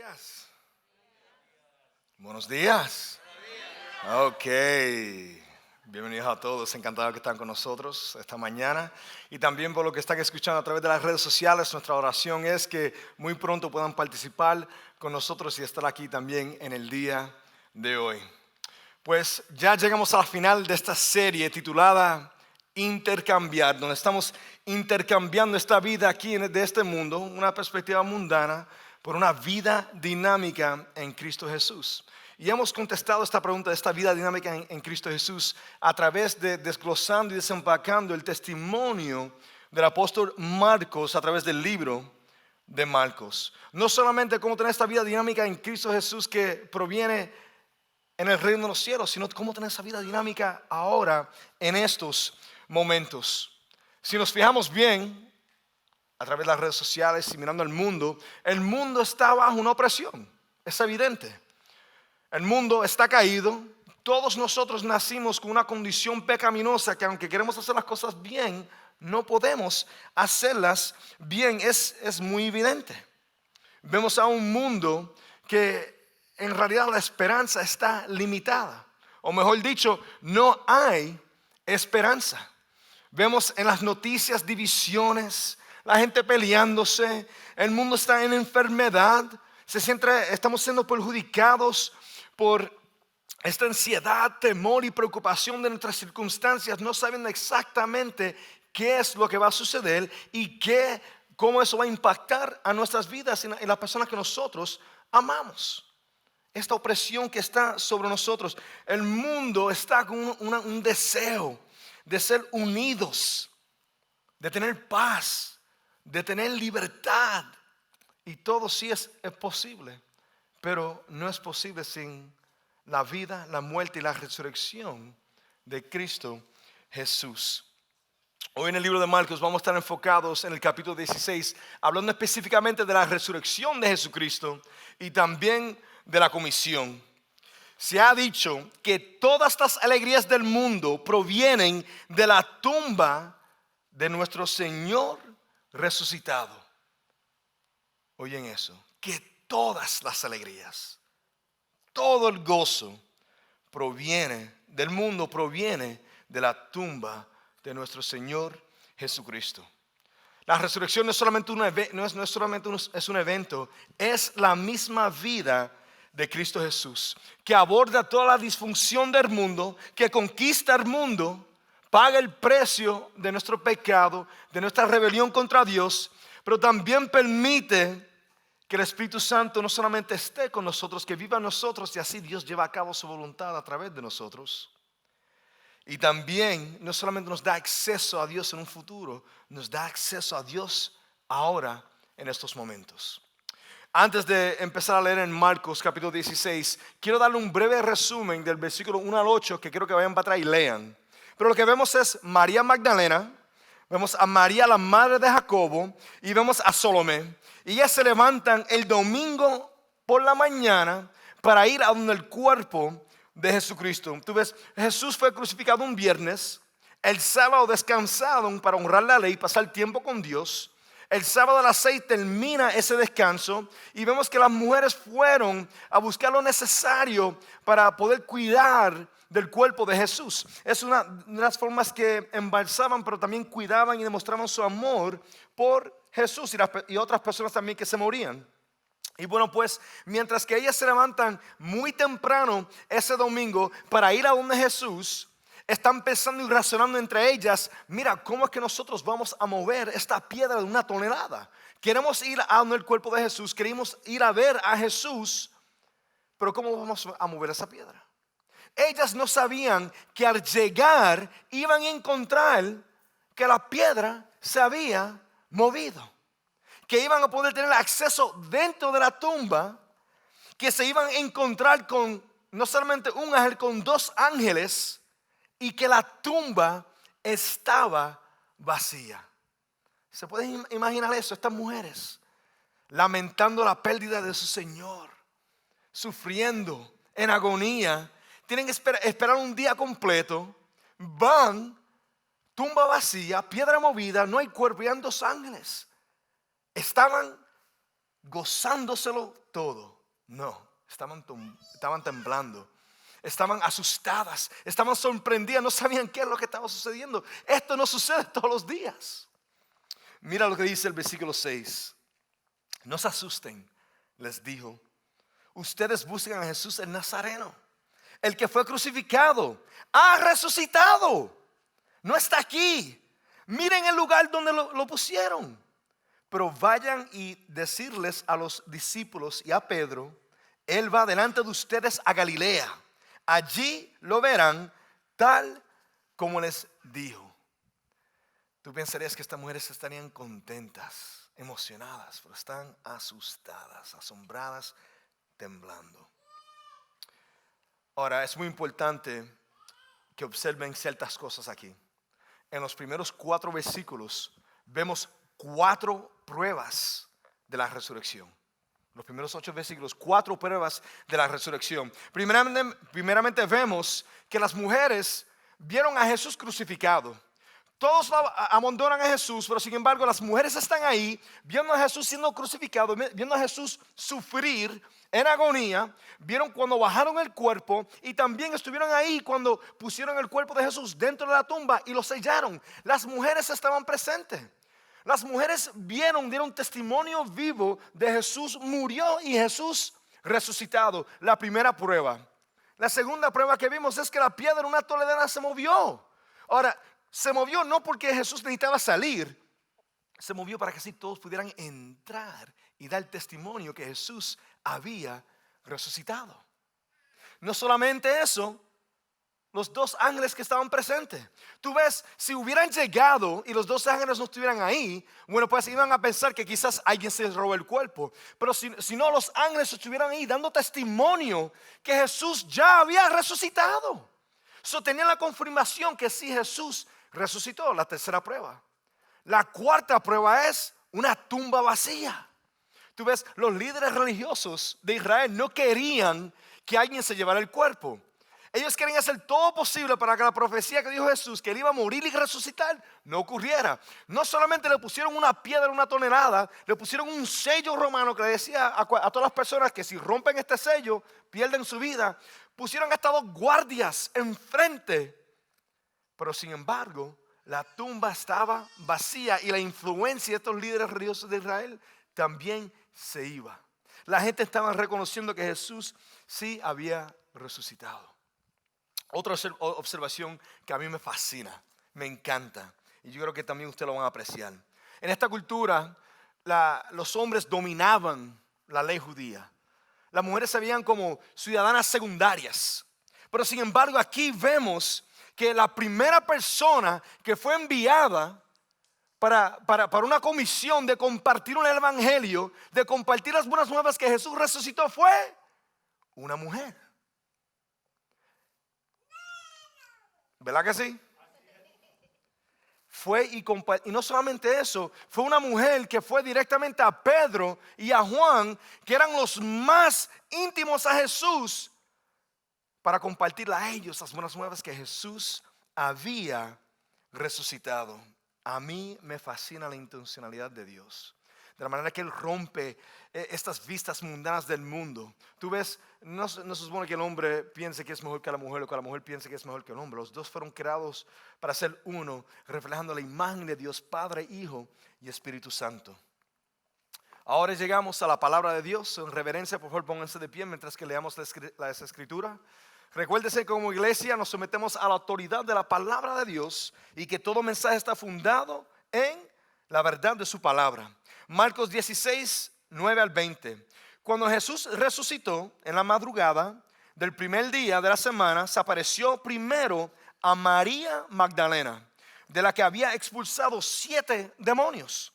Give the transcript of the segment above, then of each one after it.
días. Buenos días. Ok. Bienvenidos a todos. Encantado que están con nosotros esta mañana. Y también por lo que están escuchando a través de las redes sociales, nuestra oración es que muy pronto puedan participar con nosotros y estar aquí también en el día de hoy. Pues ya llegamos al final de esta serie titulada Intercambiar, donde estamos intercambiando esta vida aquí de este mundo, una perspectiva mundana, por una vida dinámica en Cristo Jesús. Y hemos contestado esta pregunta de esta vida dinámica en Cristo Jesús a través de desglosando y desempacando el testimonio del apóstol Marcos a través del libro de Marcos. No solamente cómo tener esta vida dinámica en Cristo Jesús que proviene en el reino de los cielos, sino cómo tener esa vida dinámica ahora en estos momentos. Si nos fijamos bien a través de las redes sociales y mirando el mundo está bajo una opresión, es evidente. El mundo está caído. Todos nosotros nacimos con una condición pecaminosa que aunque queremos hacer las cosas bien, no podemos hacerlas bien. Es muy evidente. Vemos a un mundo que en realidad la esperanza está limitada. O mejor dicho, no hay esperanza. Vemos en las noticias divisiones, la gente peleándose, el mundo está en enfermedad, estamos siendo perjudicados por esta ansiedad, temor y preocupación de nuestras circunstancias, no sabiendo exactamente qué es lo que va a suceder y cómo eso va a impactar a nuestras vidas y las personas que nosotros amamos. Esta opresión que está sobre nosotros, el mundo está con un deseo de ser unidos, de tener paz, de tener libertad. Y todo sí es posible, pero no es posible sin la vida, la muerte y la resurrección de Cristo Jesús. Hoy en el libro de Marcos vamos a estar enfocados en el capítulo 16, hablando específicamente de la resurrección de Jesucristo y también de la comisión. Se ha dicho que todas las alegrías del mundo provienen de la tumba de nuestro Señor resucitado. Oyen eso, que todas las alegrías, todo el gozo proviene del mundo, proviene de la tumba de nuestro Señor Jesucristo. La resurrección no es solamente un evento, es la misma vida de Cristo Jesús, que aborda toda la disfunción del mundo, que conquista el mundo, paga el precio de nuestro pecado, de nuestra rebelión contra Dios, pero también permite que el Espíritu Santo no solamente esté con nosotros, que viva en nosotros y así Dios lleva a cabo su voluntad a través de nosotros. Y también no solamente nos da acceso a Dios en un futuro, nos da acceso a Dios ahora en estos momentos. Antes de empezar a leer en Marcos capítulo 16, quiero darle un breve resumen del versículo 1 al 8 que quiero que vayan para atrás y lean. Pero lo que vemos es María Magdalena, vemos a María la madre de Jacobo y vemos a Salomé. Y ellas se levantan el domingo por la mañana para ir a donde el cuerpo de Jesucristo. Tú ves, Jesús fue crucificado un viernes, el sábado descansaron para honrar la ley, pasar tiempo con Dios. El sábado a las 6 termina ese descanso y vemos que las mujeres fueron a buscar lo necesario para poder cuidar del cuerpo de Jesús. Es una de las formas que embalsaban, pero también cuidaban y demostraban su amor por Jesús y otras personas también que se morían. Y bueno, pues mientras que ellas se levantan muy temprano ese domingo para ir a donde Jesús, están pensando y razonando entre ellas, mira, ¿cómo es que nosotros vamos a mover esta piedra de 1 tonelada? Queremos ir a donde el cuerpo de Jesús, queremos ir a ver a Jesús, pero ¿cómo vamos a mover esa piedra? Ellas no sabían que al llegar iban a encontrar que la piedra se había movido, que iban a poder tener acceso dentro de la tumba, que se iban a encontrar con no solamente un ángel, con 2 ángeles, y que la tumba estaba vacía. ¿Se pueden imaginar eso? Estas mujeres lamentando la pérdida de su Señor, sufriendo en agonía, tienen que esperar un día completo, van, tumba vacía, piedra movida, no hay cuerpo y hay 2 ángeles. Estaban gozándoselo todo. No, estaban temblando. Estaban asustadas, estaban sorprendidas, no sabían qué es lo que estaba sucediendo. Esto no sucede todos los días. Mira lo que dice el versículo 6. No se asusten, les dijo. Ustedes buscan a Jesús el Nazareno, el que fue crucificado. Ha resucitado. No está aquí. Miren el lugar donde lo pusieron. Pero vayan y decirles a los discípulos y a Pedro, Él va delante de ustedes a Galilea. Allí lo verán tal como les dijo. Tú pensarías que estas mujeres estarían contentas, emocionadas, pero están asustadas, asombradas, temblando. Ahora, es muy importante que observen ciertas cosas aquí. En los primeros 4 versículos vemos 4 pruebas de la resurrección. Los primeros 8 versículos, 4 pruebas de la resurrección. Primeramente vemos que las mujeres vieron a Jesús crucificado. Todos amontonan a Jesús, pero sin embargo las mujeres están ahí viendo a Jesús siendo crucificado, viendo a Jesús sufrir en agonía. Vieron cuando bajaron el cuerpo y también estuvieron ahí cuando pusieron el cuerpo de Jesús dentro de la tumba y lo sellaron. Las mujeres estaban presentes. Las mujeres dieron testimonio vivo de Jesús murió y Jesús resucitado. La primera prueba. La segunda prueba que vimos es que la piedra en una toledana se movió. Ahora, se movió no porque Jesús necesitaba salir. Se movió para que así todos pudieran entrar y dar testimonio que Jesús había resucitado. No solamente eso, los 2 ángeles que estaban presentes. Tú ves, si hubieran llegado y los 2 ángeles no estuvieran ahí, bueno, pues iban a pensar que quizás alguien se robó el cuerpo. Pero si no, los ángeles estuvieran ahí dando testimonio que Jesús ya había resucitado. Tenían la confirmación que sí, Jesús resucitó. La tercera prueba. La cuarta prueba es una tumba vacía. Tú ves, los líderes religiosos de Israel no querían que alguien se llevara el cuerpo. Ellos querían hacer todo posible para que la profecía que dijo Jesús, que él iba a morir y resucitar, no ocurriera. No solamente le pusieron una piedra, una tonelada, le pusieron un sello romano que le decía a todas las personas que si rompen este sello, pierden su vida. Pusieron hasta 2 guardias enfrente. Pero sin embargo, la tumba estaba vacía y la influencia de estos líderes religiosos de Israel también se iba. La gente estaba reconociendo que Jesús sí había resucitado. Otra observación que a mí me fascina, me encanta, y yo creo que también ustedes lo van a apreciar. En esta cultura, los hombres dominaban la ley judía. Las mujeres se veían como ciudadanas secundarias. Pero sin embargo, aquí vemos que la primera persona que fue enviada para una comisión de compartir un evangelio, de compartir las buenas nuevas que Jesús resucitó, fue una mujer. ¿Verdad que sí? Y no solamente eso, fue una mujer que fue directamente a Pedro y a Juan, que eran los más íntimos a Jesús, para compartirle a ellos las buenas nuevas que Jesús había resucitado. A mí me fascina la intencionalidad de Dios. De la manera que Él rompe estas vistas mundanas del mundo. Tú ves, no se supone que el hombre piense que es mejor que la mujer o que la mujer piense que es mejor que el hombre. Los dos fueron creados para ser uno, reflejando la imagen de Dios Padre, Hijo y Espíritu Santo. Ahora llegamos a la palabra de Dios. En reverencia, por favor, pónganse de pie mientras que leamos la escritura. Recuérdese que como iglesia nos sometemos a la autoridad de la palabra de Dios y que todo mensaje está fundado en la verdad de su palabra. Marcos 16, 9 al 20. Cuando Jesús resucitó en la madrugada del primer día de la semana, se apareció primero a María Magdalena, de la que había expulsado 7 demonios.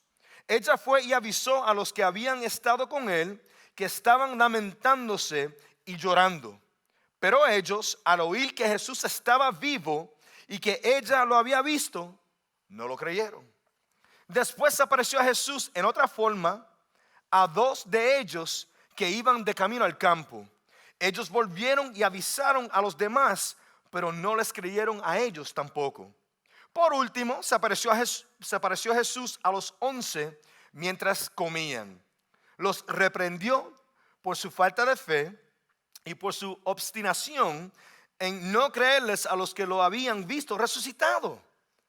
Ella fue y avisó a los que habían estado con él que estaban lamentándose y llorando. Pero ellos, al oír que Jesús estaba vivo y que ella lo había visto, no lo creyeron. Después apareció a Jesús en otra forma a 2 de ellos que iban de camino al campo. Ellos volvieron y avisaron a los demás, pero no les creyeron a ellos tampoco. Por último, se apareció Jesús a los 11 mientras comían. Los reprendió, por su falta de fe y por su obstinación en no creerles a los que lo habían visto resucitado.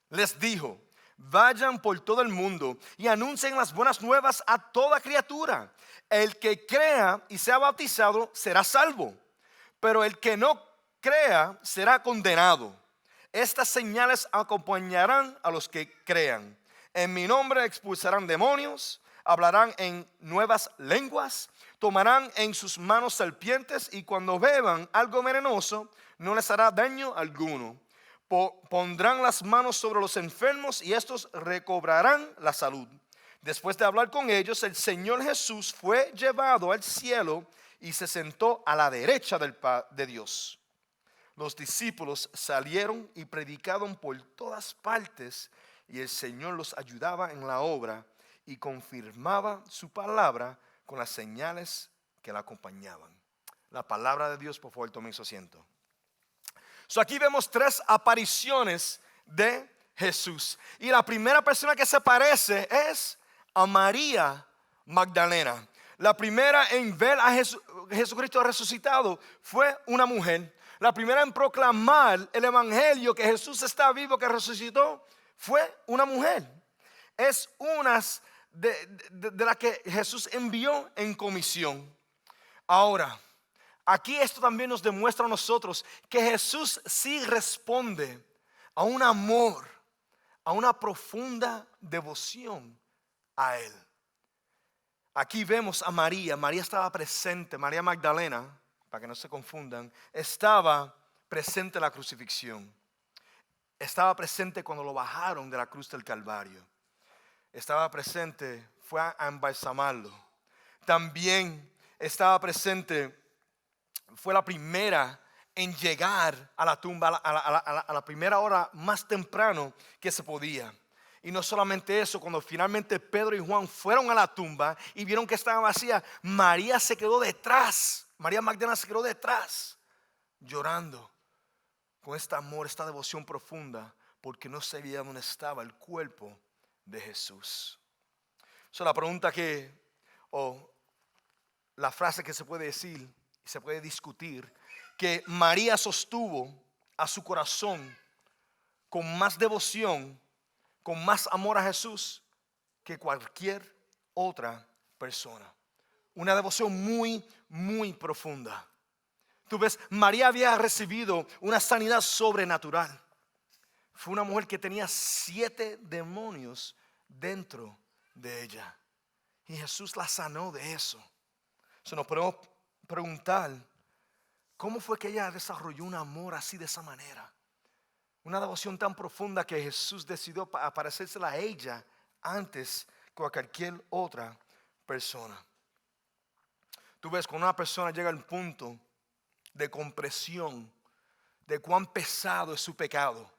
Les dijo: vayan por todo el mundo y anuncien las buenas nuevas a toda criatura. El que crea y sea bautizado será salvo, pero el que no crea será condenado. Estas señales acompañarán a los que crean. En mi nombre expulsarán demonios, hablarán en nuevas lenguas, tomarán en sus manos serpientes y cuando beban algo venenoso no les hará daño alguno. Pondrán las manos sobre los enfermos y estos recobrarán la salud. Después de hablar con ellos, el Señor Jesús fue llevado al cielo y se sentó a la derecha de Dios. Los discípulos salieron y predicaron por todas partes y el Señor los ayudaba en la obra y confirmaba su palabra con las señales que la acompañaban. La palabra de Dios, por favor, tome su asiento. Aquí vemos 3 apariciones de Jesús. Y la primera persona que se parece es a María Magdalena. La primera en ver a Jesucristo resucitado fue una mujer. La primera en proclamar el evangelio que Jesús está vivo, que resucitó, fue una mujer. Es una de las que Jesús envió en comisión. Ahora, aquí esto también nos demuestra a nosotros que Jesús sí responde a un amor, a una profunda devoción a Él. Aquí vemos a María. María estaba presente. María Magdalena, para que no se confundan, estaba presente en la crucifixión. Estaba presente cuando lo bajaron de la cruz del Calvario. Estaba presente, fue a embalsamarlo. También estaba presente, fue la primera en llegar a la tumba a la primera hora más temprano que se podía. Y no solamente eso, cuando finalmente Pedro y Juan fueron a la tumba y vieron que estaba vacía, María se quedó detrás. María Magdalena se quedó detrás, llorando con este amor, esta devoción profunda, porque no sabía dónde estaba el cuerpo de Jesús. La pregunta la frase que se puede decir y se puede discutir, que María sostuvo a su corazón con más devoción, con más amor a Jesús que cualquier otra persona. Una devoción muy, muy profunda. Tú ves, María había recibido una sanidad sobrenatural. Fue una mujer que tenía 7 demonios dentro de ella. Y Jesús la sanó de eso. Nos podemos preguntar, ¿cómo fue que ella desarrolló un amor así, de esa manera? Una devoción tan profunda que Jesús decidió aparecérsela a ella antes que a cualquier otra persona. Tú ves, cuando una persona llega al punto de comprensión de cuán pesado es su pecado,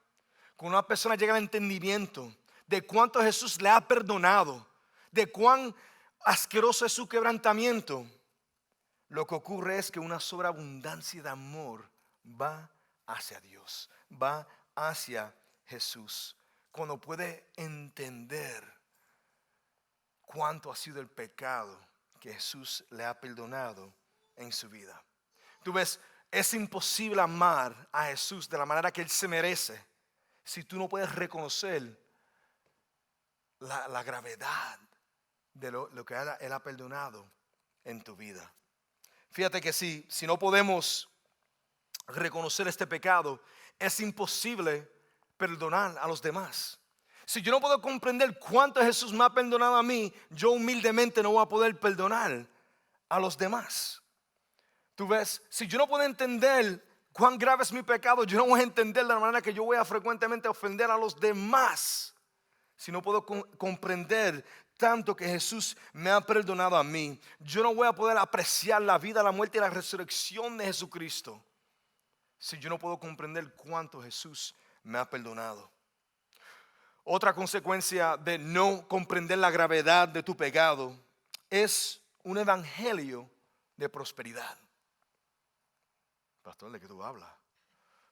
cuando una persona llega al entendimiento de cuánto Jesús le ha perdonado, de cuán asqueroso es su quebrantamiento, lo que ocurre es que una sobreabundancia de amor va hacia Dios, va hacia Jesús, cuando puede entender cuánto ha sido el pecado que Jesús le ha perdonado en su vida. Tú ves, es imposible amar a Jesús de la manera que Él se merece si tú no puedes reconocer la gravedad de lo que Él ha perdonado en tu vida. Fíjate que si no podemos reconocer este pecado, es imposible perdonar a los demás. Si yo no puedo comprender cuánto Jesús me ha perdonado a mí, yo humildemente no voy a poder perdonar a los demás. Tú ves, si yo no puedo entender cuán grave es mi pecado, yo no voy a entender de la manera que yo voy a frecuentemente ofender a los demás. Si no puedo comprender tanto que Jesús me ha perdonado a mí, yo no voy a poder apreciar la vida, la muerte y la resurrección de Jesucristo si yo no puedo comprender cuánto Jesús me ha perdonado. Otra consecuencia de no comprender la gravedad de tu pecado es un evangelio de prosperidad. Pastor, ¿de qué tú hablas?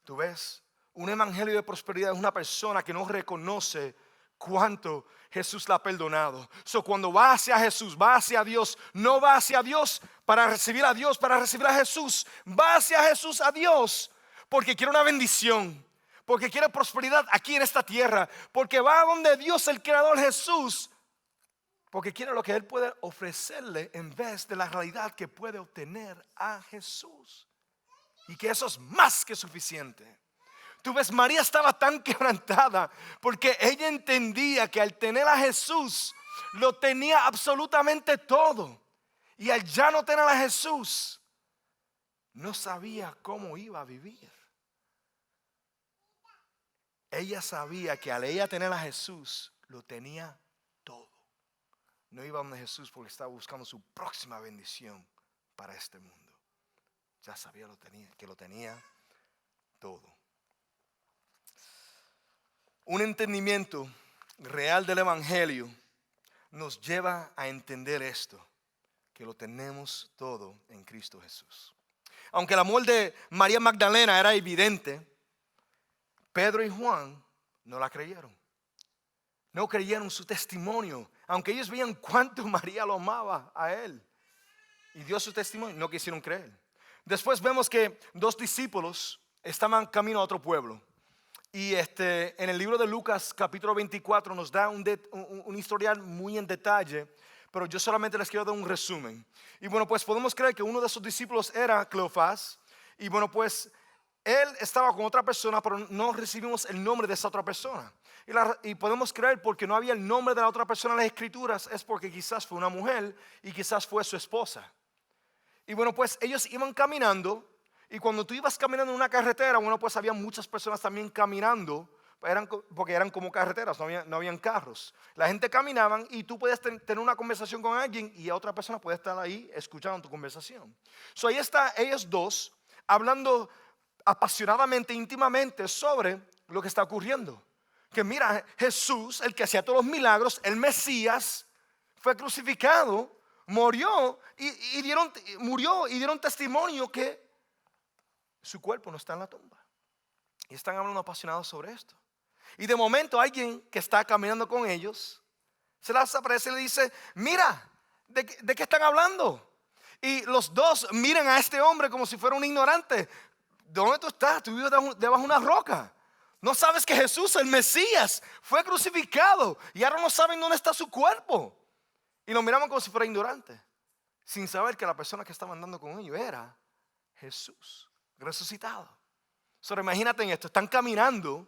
Tú ves, un evangelio de prosperidad es una persona que no reconoce cuánto Jesús la ha perdonado. Cuando va hacia Jesús, va hacia Dios, no va hacia Dios para recibir a Dios, para recibir a Jesús. Va hacia Jesús, a Dios, porque quiere una bendición, porque quiere prosperidad aquí en esta tierra, porque va a donde Dios, el Creador, Jesús, porque quiere lo que Él puede ofrecerle en vez de la realidad que puede obtener a Jesús. Y que eso es más que suficiente. Tú ves, María estaba tan quebrantada porque ella entendía que al tener a Jesús lo tenía absolutamente todo. Y al ya no tener a Jesús, no sabía cómo iba a vivir. Ella sabía que al ella tener a Jesús lo tenía todo. No iba a donde Jesús porque estaba buscando su próxima bendición para este mundo. Ya sabía que lo tenía todo. Un entendimiento real del Evangelio nos lleva a entender esto, que lo tenemos todo en Cristo Jesús. Aunque el amor de María Magdalena era evidente, Pedro y Juan no la creyeron. No creyeron su testimonio, aunque ellos veían cuánto María lo amaba a él y dio su testimonio, no quisieron creer. Después vemos que 2 discípulos estaban camino a otro pueblo. Y en el libro de Lucas capítulo 24 nos da un historial muy en detalle, pero yo solamente les quiero dar un resumen. Y bueno, pues podemos creer que uno de esos discípulos era Cleofás. Y bueno, pues él estaba con otra persona, pero no recibimos el nombre de esa otra persona. Y podemos creer porque no había el nombre de la otra persona en las escrituras, es porque quizás fue una mujer y quizás fue su esposa. Y bueno, pues ellos iban caminando. Y cuando tú ibas caminando en una carretera, bueno, pues había muchas personas también caminando, porque eran como carreteras, no habían carros. La gente caminaban y tú puedes tener una conversación con alguien y a otra persona puede estar ahí escuchando tu conversación. Ahí están ellos dos hablando apasionadamente, íntimamente sobre lo que está ocurriendo. Que mira, Jesús, el que hacía todos los milagros, el Mesías, fue crucificado, murió y dieron testimonio que su cuerpo no está en la tumba. Y están hablando apasionados sobre esto. Y de momento alguien que está caminando con ellos se les aparece y le dice: mira, ¿de qué están hablando? Y los dos miran a este hombre como si fuera un ignorante. ¿De dónde tú estás? Tú vives debajo de una roca. No sabes que Jesús, el Mesías, fue crucificado y ahora no saben dónde está su cuerpo. Y lo miramos como si fuera ignorante, sin saber que la persona que estaba andando con ellos era Jesús resucitado. Imagínate en esto, están caminando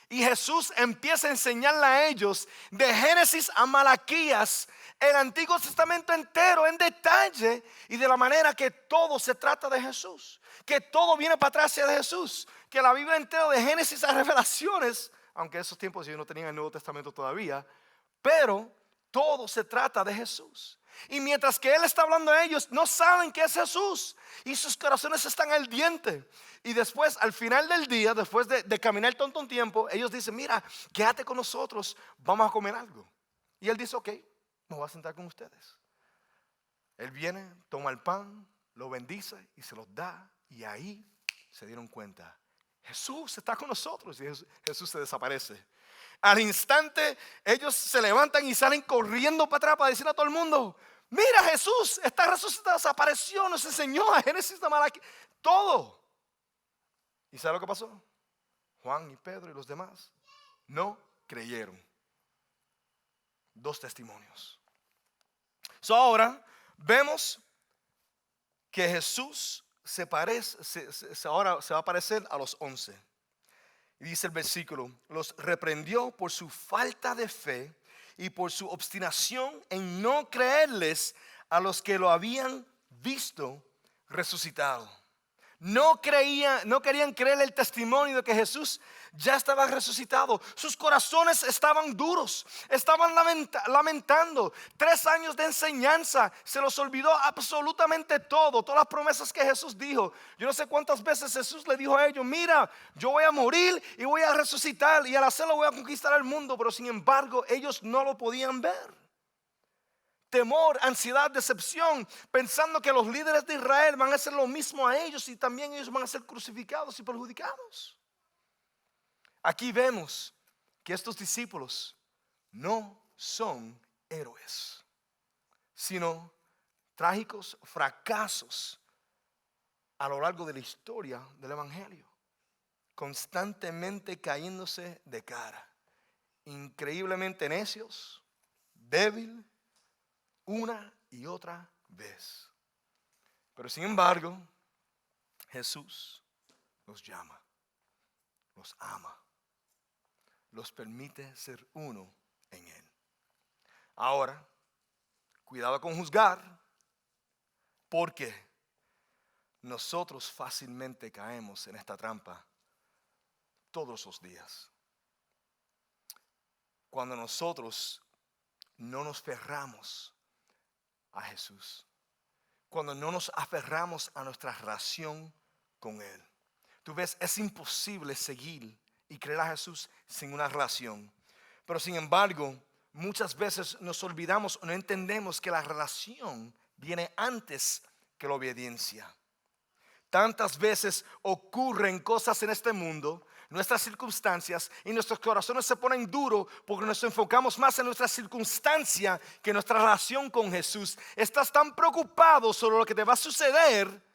y Jesús empieza a enseñarle a ellos de Génesis a Malaquías el Antiguo Testamento entero en detalle y de la manera que todo se trata de Jesús, que todo viene para atrás de Jesús, que la Biblia entera de Génesis a Revelaciones, aunque en esos tiempos ellos no tenían el Nuevo Testamento todavía, pero todo se trata de Jesús. Y mientras que Él está hablando a ellos, no saben que es Jesús y sus corazones están ardientes. Y después, al final del día, después de caminar tanto un tiempo, ellos dicen: mira, quédate con nosotros, vamos a comer algo. Y Él dice: ok, me voy a sentar con ustedes. Él viene, toma el pan, lo bendice y se los da. Y ahí se dieron cuenta: Jesús está con nosotros. Y Jesús se desaparece. Al instante ellos se levantan y salen corriendo para atrás para decir a todo el mundo: mira, Jesús está resucitado, desapareció, nos enseñó a Génesis de Malaquías, todo. ¿Y sabe lo que pasó? Juan y Pedro y los demás no creyeron. 2 testimonios. Ahora vemos que Jesús ahora se va a parecer a los 11. Y dice el versículo: los reprendió por su falta de fe y por su obstinación en no creerles a los que lo habían visto resucitado. No querían creer el testimonio de que Jesús ya estaba resucitado. Sus corazones estaban duros, estaban lamentando. 3 años de enseñanza, se los olvidó absolutamente todo, todas las promesas que Jesús dijo. Yo no sé cuántas veces Jesús le dijo a ellos: mira, yo voy a morir y voy a resucitar, y al hacerlo voy a conquistar el mundo. Pero sin embargo ellos no lo podían ver. Temor, ansiedad, decepción, pensando que los líderes de Israel van a hacer lo mismo a ellos y también ellos van a ser crucificados y perjudicados. Aquí vemos que estos discípulos no son héroes, sino trágicos fracasos a lo largo de la historia del Evangelio, constantemente cayéndose de cara, increíblemente necios, débil, una y otra vez. Pero sin embargo, Jesús los llama, los ama, los permite ser uno en Él. Ahora, cuidado con juzgar, porque nosotros fácilmente caemos en esta trampa todos los días. Cuando nosotros no nos aferramos a Jesús, cuando no nos aferramos a nuestra relación con Él. Tú ves, es imposible seguir y creer a Jesús sin una relación. Pero sin embargo, muchas veces nos olvidamos o no entendemos que la relación viene antes que la obediencia. Tantas veces ocurren cosas en este mundo, nuestras circunstancias, y nuestros corazones se ponen duros porque nos enfocamos más en nuestra circunstancia que en nuestra relación con Jesús. Estás tan preocupado sobre lo que te va a suceder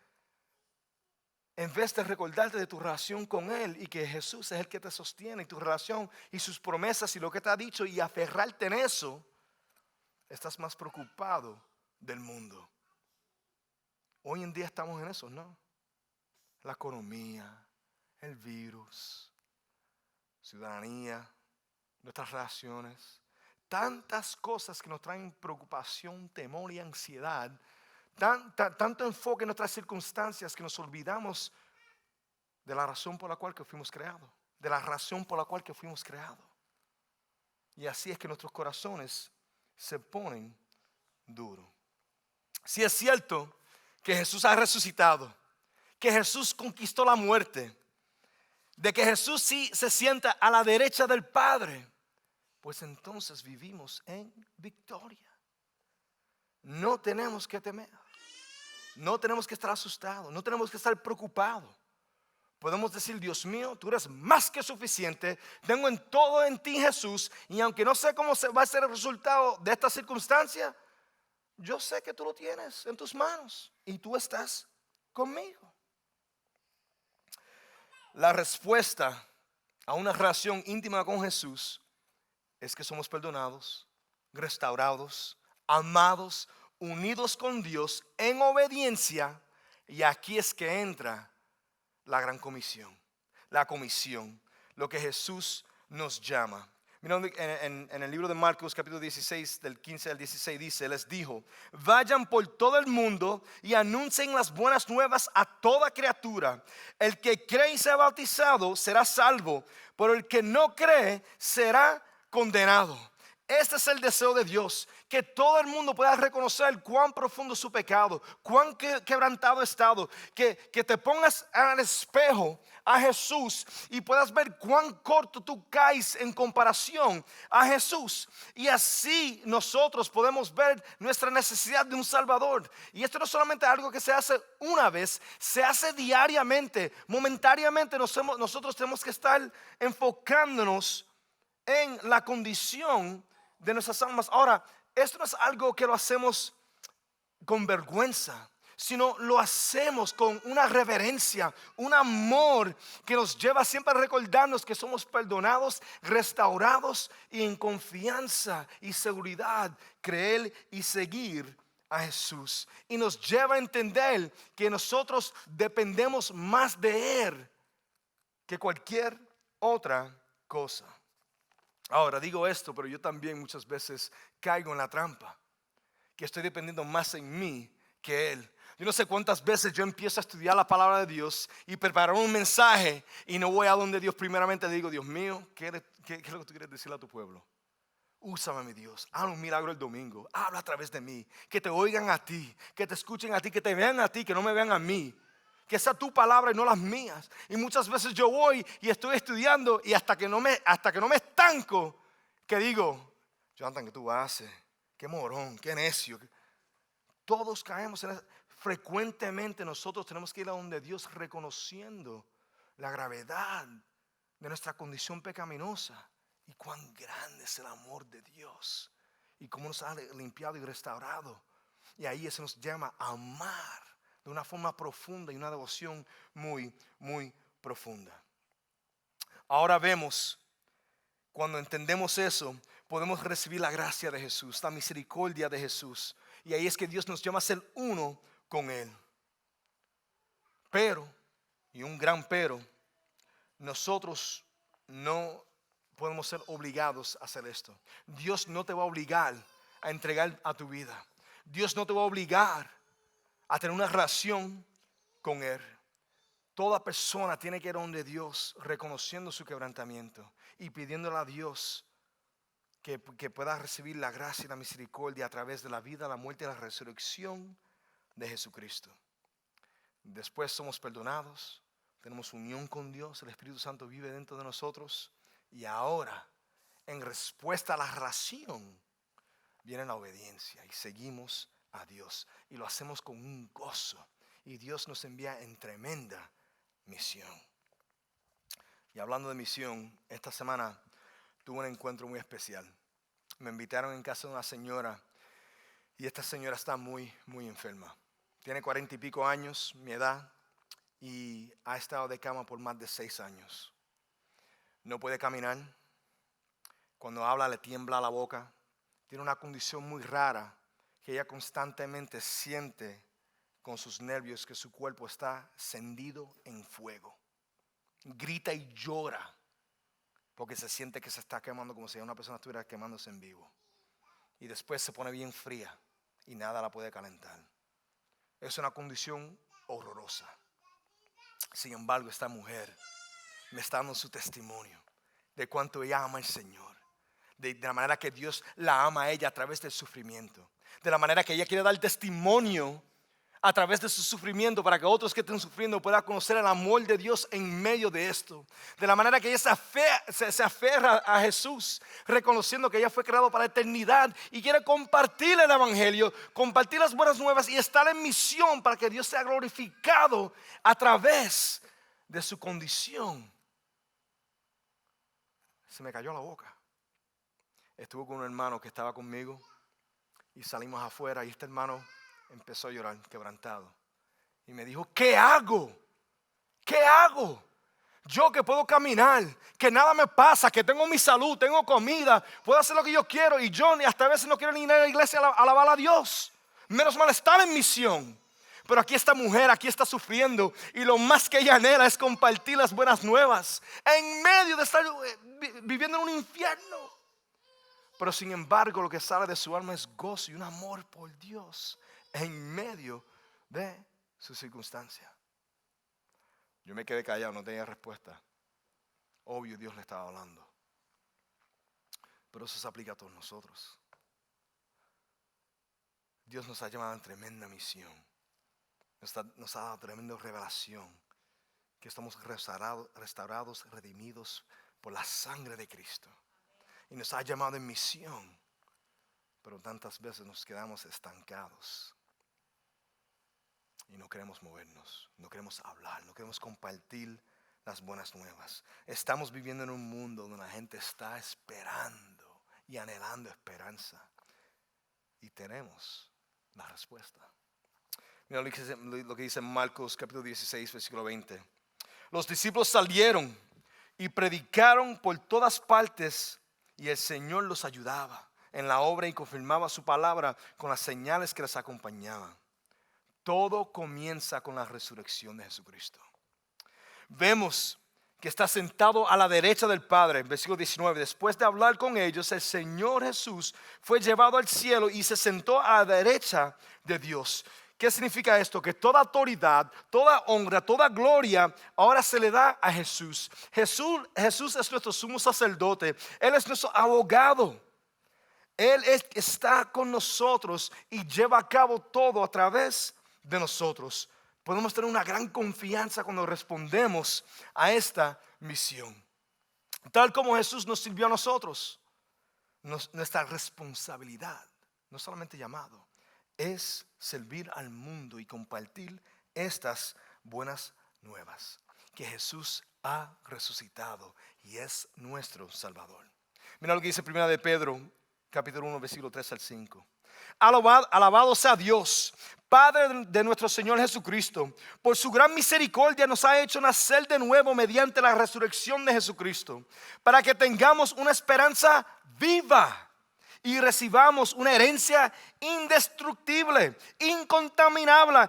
en vez de recordarte de tu relación con Él y que Jesús es el que te sostiene, y tu relación y sus promesas y lo que te ha dicho, y aferrarte en eso. Estás más preocupado del mundo. Hoy en día estamos en eso, ¿no? La economía, el virus, ciudadanía, nuestras relaciones, tantas cosas que nos traen preocupación, temor y ansiedad, tanto enfoque en nuestras circunstancias que nos olvidamos de la razón por la cual que fuimos creados, de la razón por la cual que fuimos creados. Y así es que nuestros corazones se ponen duros. Si es cierto que Jesús ha resucitado, que Jesús conquistó la muerte, de que Jesús sí se sienta a la derecha del Padre, pues entonces vivimos en victoria. No tenemos que temer, no tenemos que estar asustados, no tenemos que estar preocupados. Podemos decir: Dios mío, tú eres más que suficiente, tengo en todo en ti, Jesús, y aunque no sé cómo va a ser el resultado de esta circunstancia, yo sé que tú lo tienes en tus manos y tú estás conmigo. La respuesta a una relación íntima con Jesús es que somos perdonados, restaurados, amados, unidos con Dios en obediencia. Y aquí es que entra la gran comisión, lo que Jesús nos llama. Mira, en el libro de Marcos capítulo 16 del 15 al 16 dice: les dijo, vayan por todo el mundo y anuncien las buenas nuevas a toda criatura. El que cree y sea bautizado será salvo, pero el que no cree será condenado. Este es el deseo de Dios, que todo el mundo pueda reconocer cuán profundo es su pecado, cuán quebrantado ha estado, que te pongas al espejo a Jesús y puedas ver cuán corto tú caes en comparación a Jesús. Y así nosotros podemos ver nuestra necesidad de un Salvador. Y esto no es solamente algo que se hace una vez, se hace diariamente, momentáneamente. Nosotros tenemos que estar enfocándonos en la condición de nuestras almas. Ahora, esto no es algo que lo hacemos con vergüenza, sino lo hacemos con una reverencia, un amor que nos lleva siempre a recordarnos que somos perdonados, restaurados, y en confianza y seguridad creer y seguir a Jesús. Y nos lleva a entender que nosotros dependemos más de Él que cualquier otra cosa. Ahora digo esto, pero yo también muchas veces caigo en la trampa, que estoy dependiendo más en mí que Él. Yo no sé cuántas veces yo empiezo a estudiar la palabra de Dios y preparar un mensaje y no voy a donde Dios primeramente. Digo: Dios mío, ¿qué es lo que tú quieres decirle a tu pueblo? Úsame, mi Dios, haz un milagro el domingo, habla a través de mí, que te oigan a ti, que te escuchen a ti, que te vean a ti, que no me vean a mí. Que sea tu palabra y no las mías. Y muchas veces yo voy y estoy estudiando, y hasta que no me estanco, que digo: Jonathan, ¿qué tú haces? Qué morón, qué necio. Todos caemos en eso. Frecuentemente nosotros tenemos que ir a donde Dios, reconociendo la gravedad de nuestra condición pecaminosa y cuán grande es el amor de Dios y cómo nos ha limpiado y restaurado. Y ahí se nos llama a amar de una forma profunda y una devoción muy, muy profunda. Ahora vemos, cuando entendemos eso, podemos recibir la gracia de Jesús, la misericordia de Jesús. Y ahí es que Dios nos llama a ser uno con Él. Pero, y un gran pero, nosotros no podemos ser obligados a hacer esto. Dios no te va a obligar a entregar a tu vida. Dios no te va a obligar a tener una relación con Él. Toda persona tiene que ir donde Dios, reconociendo su quebrantamiento y pidiéndole a Dios que pueda recibir la gracia y la misericordia a través de la vida, la muerte y la resurrección de Jesucristo. Después somos perdonados, tenemos unión con Dios, el Espíritu Santo vive dentro de nosotros y ahora, en respuesta a la ración, viene la obediencia y seguimos a Dios y lo hacemos con un gozo y Dios nos envía en tremenda misión. Y hablando de misión, esta semana tuve un encuentro muy especial. Me invitaron en casa de una señora y esta señora está muy, muy enferma. Tiene 40 y pico años, mi edad, y ha estado de cama por más de 6 años. No puede caminar. Cuando habla le tiembla la boca. Tiene una condición muy rara que ella constantemente siente con sus nervios que su cuerpo está encendido en fuego. Grita y llora porque se siente que se está quemando como si una persona estuviera quemándose en vivo. Y después se pone bien fría y nada la puede calentar. Es una condición horrorosa. Sin embargo, esta mujer me está dando su testimonio de cuánto ella ama al Señor, de la manera que Dios la ama a ella a través del sufrimiento, de la manera que ella quiere dar testimonio a través de su sufrimiento para que otros que estén sufriendo puedan conocer el amor de Dios en medio de esto, de la manera que ella se aferra a Jesús, reconociendo que ella fue creado para la eternidad y quiere compartir el evangelio, compartir las buenas nuevas y estar en misión para que Dios sea glorificado a través de su condición. Se me cayó la boca. Estuve con un hermano que estaba conmigo y salimos afuera y este hermano empezó a llorar quebrantado y me dijo: ¿qué hago? ¿Qué hago? Yo que puedo caminar, que nada me pasa, que tengo mi salud, tengo comida, puedo hacer lo que yo quiero y yo hasta a veces no quiero ni ir a la iglesia a alabar a Dios, menos mal estar en misión. Pero aquí esta mujer, aquí está sufriendo y lo más que ella anhela es compartir las buenas nuevas en medio de estar viviendo en un infierno. Pero sin embargo lo que sale de su alma es gozo y un amor por Dios en medio de su circunstancia. Yo me quedé callado, no tenía respuesta. Obvio Dios le estaba hablando. Pero eso se aplica a todos nosotros. Dios nos ha llamado en tremenda misión. Nos ha dado tremenda revelación. Que estamos restaurados, redimidos por la sangre de Cristo. Y nos ha llamado en misión. Pero tantas veces nos quedamos estancados. Y no queremos movernos, no queremos hablar, no queremos compartir las buenas nuevas. Estamos viviendo en un mundo donde la gente está esperando y anhelando esperanza. Y tenemos la respuesta. Mira lo que dice Marcos capítulo 16, versículo 20. Los discípulos salieron y predicaron por todas partes y el Señor los ayudaba en la obra y confirmaba su palabra con las señales que les acompañaban. Todo comienza con la resurrección de Jesucristo. Vemos que está sentado a la derecha del Padre, versículo 19. Después de hablar con ellos, el Señor Jesús fue llevado al cielo y se sentó a la derecha de Dios. ¿Qué significa esto? Que toda autoridad, toda honra, toda gloria ahora se le da a Jesús. Jesús es nuestro sumo sacerdote. Él es nuestro abogado. Él está con nosotros y lleva a cabo todo a través de nosotros. Podemos tener una gran confianza cuando respondemos a esta misión. Tal como Jesús nos sirvió a nosotros, nuestra responsabilidad, no solamente llamado, es servir al mundo y compartir estas buenas nuevas. Que Jesús ha resucitado y es nuestro Salvador. Mira lo que dice 1 de Pedro, capítulo 1, versículo 3 al 5. Alabado sea Dios, Padre de nuestro Señor Jesucristo. Por su gran misericordia nos ha hecho nacer de nuevo mediante la resurrección de Jesucristo, para que tengamos una esperanza viva y recibamos una herencia indestructible, incontaminable,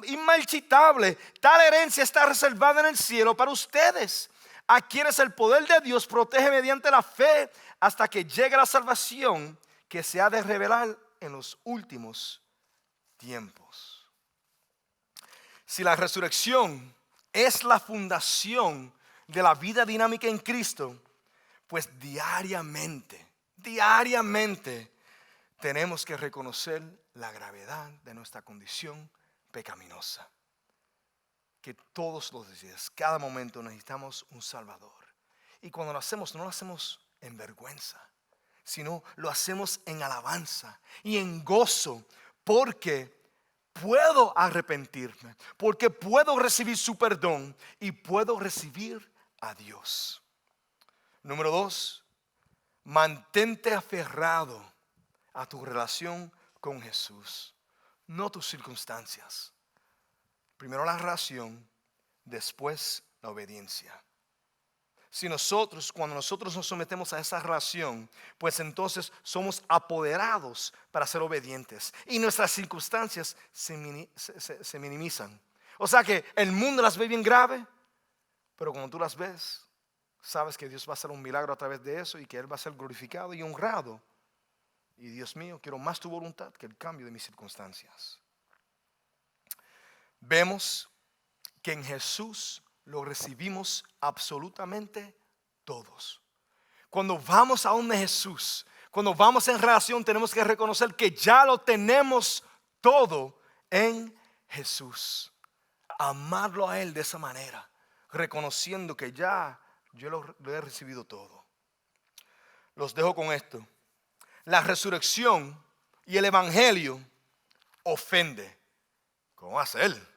inmarchitable. Tal herencia está reservada en el cielo para ustedes, a quienes el poder de Dios protege mediante la fe hasta que llegue la salvación que se ha de revelar en los últimos tiempos. Si la resurrección es la fundación de la vida dinámica en Cristo, pues diariamente tenemos que reconocer la gravedad de nuestra condición pecaminosa. Que todos los días, cada momento necesitamos un Salvador. Y cuando lo hacemos, no lo hacemos en vergüenza, sino lo hacemos en alabanza y en gozo, porque puedo arrepentirme, porque puedo recibir su perdón y puedo recibir a Dios. Número 2, mantente aferrado a tu relación con Jesús, no tus circunstancias. Primero la relación, después la obediencia. Cuando nosotros nos sometemos a esa relación, pues entonces somos apoderados para ser obedientes y nuestras circunstancias se minimizan. O sea que el mundo las ve bien grave, pero cuando tú las ves, sabes que Dios va a hacer un milagro a través de eso y que Él va a ser glorificado y honrado. Y Dios mío, quiero más tu voluntad que el cambio de mis circunstancias. Vemos que en Jesús lo recibimos absolutamente todos. Cuando vamos a donde Jesús, cuando vamos en relación, tenemos que reconocer que ya lo tenemos todo en Jesús. Amarlo a Él de esa manera, reconociendo que ya yo lo he recibido todo. Los dejo con esto. La resurrección y el evangelio ofende. ¿Cómo va a ser?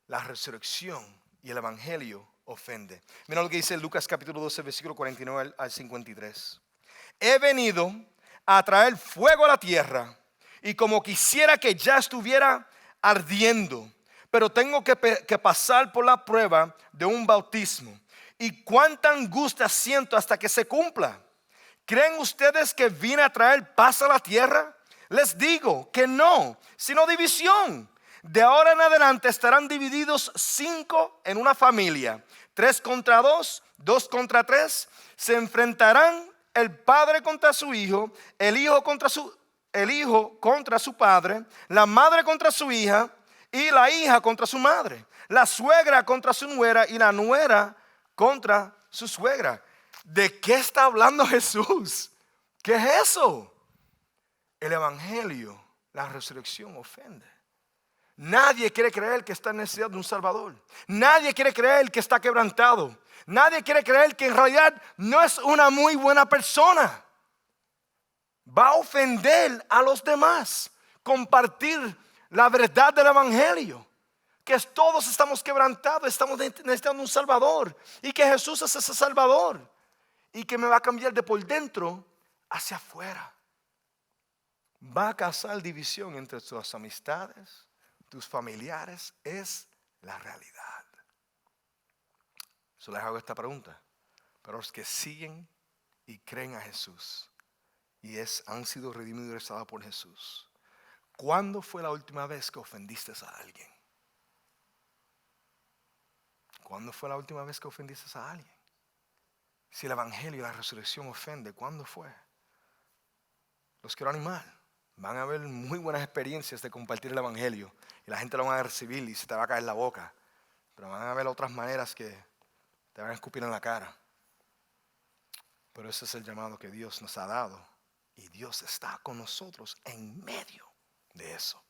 La resurrección y el evangelio ofende. Mira lo que dice Lucas capítulo 12, versículo 49 al 53. He venido a traer fuego a la tierra y como quisiera que ya estuviera ardiendo, pero tengo que pasar por la prueba de un bautismo. Y cuánta angustia siento hasta que se cumpla. ¿Creen ustedes que vine a traer paz a la tierra? Les digo que no, sino división. De ahora en adelante estarán divididos 5 en una familia, 3 contra 2, 2 contra 3. Se enfrentarán el padre contra su hijo, el hijo contra su padre, la madre contra su hija y la hija contra su madre, la suegra contra su nuera y la nuera contra su suegra. ¿De qué está hablando Jesús? ¿Qué es eso? El evangelio, la resurrección ofende. Nadie quiere creer que está en necesidad de un Salvador. Nadie quiere creer que está quebrantado. Nadie quiere creer que en realidad no es una muy buena persona. Va a ofender a los demás compartir la verdad del evangelio, que todos estamos quebrantados, estamos necesitando un Salvador y que Jesús es ese Salvador y que me va a cambiar de por dentro hacia afuera. Va a causar división entre tus amistades, tus familiares. Es la realidad. Solo les hago esta pregunta: para los que siguen y creen a Jesús y han sido redimidos y restaurados por Jesús, ¿cuándo fue la última vez que ofendiste a alguien? ¿Cuándo fue la última vez que ofendiste a alguien? Si el evangelio y la resurrección ofende, ¿cuándo fue? Los quiero animar. Van a haber muy buenas experiencias de compartir el evangelio y la gente lo va a recibir y se te va a caer la boca. Pero van a haber otras maneras que te van a escupir en la cara. Pero ese es el llamado que Dios nos ha dado y Dios está con nosotros en medio de eso.